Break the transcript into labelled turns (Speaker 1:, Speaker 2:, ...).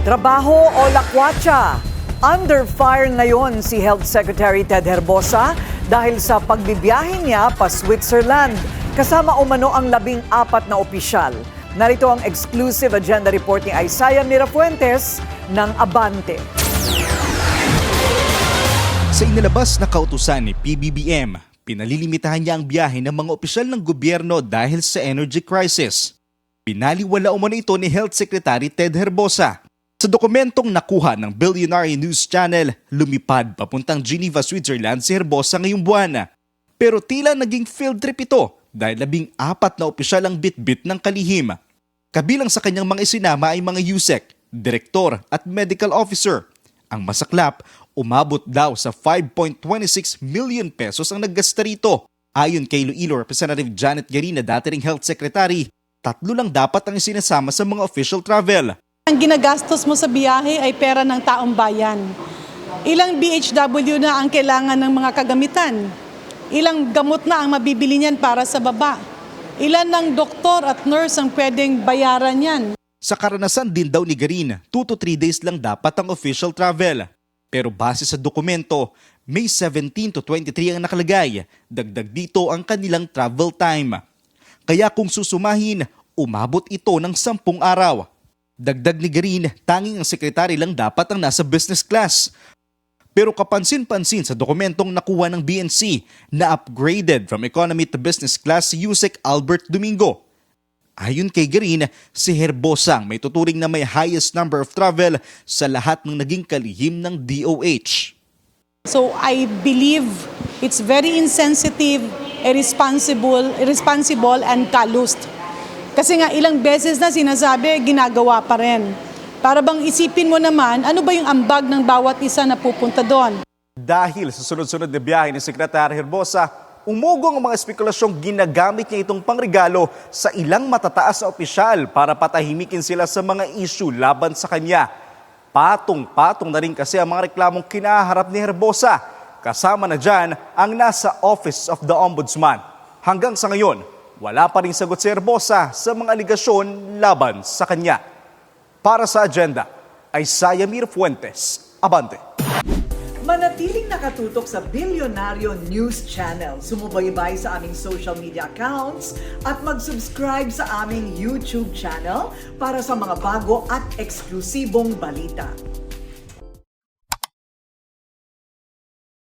Speaker 1: Trabaho o lakwatsa? Under fire ngayon si Health Secretary Ted Herbosa dahil sa pagbibiyahe niya pa Switzerland. Kasama umano ang 14 na opisyal. Narito ang exclusive agenda report ni Isaiah Mirafuentes ng Abante.
Speaker 2: Sa inilabas na kautusan ni PBBM, pinalilimitahan niya ang biyahe ng mga opisyal ng gobyerno dahil sa energy crisis. Pinaliwala umano ito ni Health Secretary Ted Herbosa. Sa dokumentong nakuha ng Billionaire News Channel, lumipad papuntang Geneva, Switzerland si Herbosa ngayong buwan. Pero tila naging field trip ito dahil 14 na opisyal ang bitbit ng kalihim. Kabilang sa kanyang mga isinama ay mga USEC, direktor at medical officer. Ang masaklap, umabot daw sa 5.26 million pesos ang naggasta rito. Ayon kay Iloilo Representative Janet Garina, dati ring Health Secretary, 3 lang dapat ang isinasama sa mga official travel.
Speaker 3: Ang ginagastos mo sa biyahe ay pera ng taong bayan. Ilang BHW na ang kailangan ng mga kagamitan. Ilang gamot na ang mabibili niyan para sa baba. Ilan ng doktor at nurse ang pwedeng bayaran yan.
Speaker 2: Sa karanasan din daw ni Garin, 2 to 3 days lang dapat ang official travel. Pero base sa dokumento, May 17 to 23 ang nakalagay. Dagdag dito ang kanilang travel time. Kaya kung susumahin, umabot ito ng 10 araw. Dagdag ni Garin, tanging ang sekretary lang dapat ang nasa business class. Pero kapansin-pansin sa dokumentong nakuha ng BNC na upgraded from economy to business class si USEC Albert Domingo. Ayon kay Garin, si Herbosa may tuturing na may highest number of travel sa lahat ng naging kalihim ng DOH.
Speaker 3: So I believe it's very insensitive, irresponsible and calloused. Kasi nga ilang beses na sinasabi, ginagawa pa rin. Para bang isipin mo naman, ano ba yung ambag ng bawat isa na pupunta doon?
Speaker 4: Dahil sa sunod-sunod na biyahe ni Secretary Herbosa, umugong ang mga espekulasyong ginagamit niya itong pangregalo sa ilang matataas na opisyal para patahimikin sila sa mga issue laban sa kanya. Patong-patong na rin kasi ang mga reklamong kinaharap ni Herbosa. Kasama na dyan ang nasa Office of the Ombudsman. Hanggang sa ngayon, wala pa rin sagot si Herbosa sa mga aligasyon laban sa kanya. Para sa agenda, Isaiah Mirafuentes, Abante.
Speaker 1: Manatiling nakatutok sa Billionaire News Channel. Sumubaybay sa aming social media accounts at mag-subscribe sa aming YouTube channel para sa mga bago at eksklusibong balita.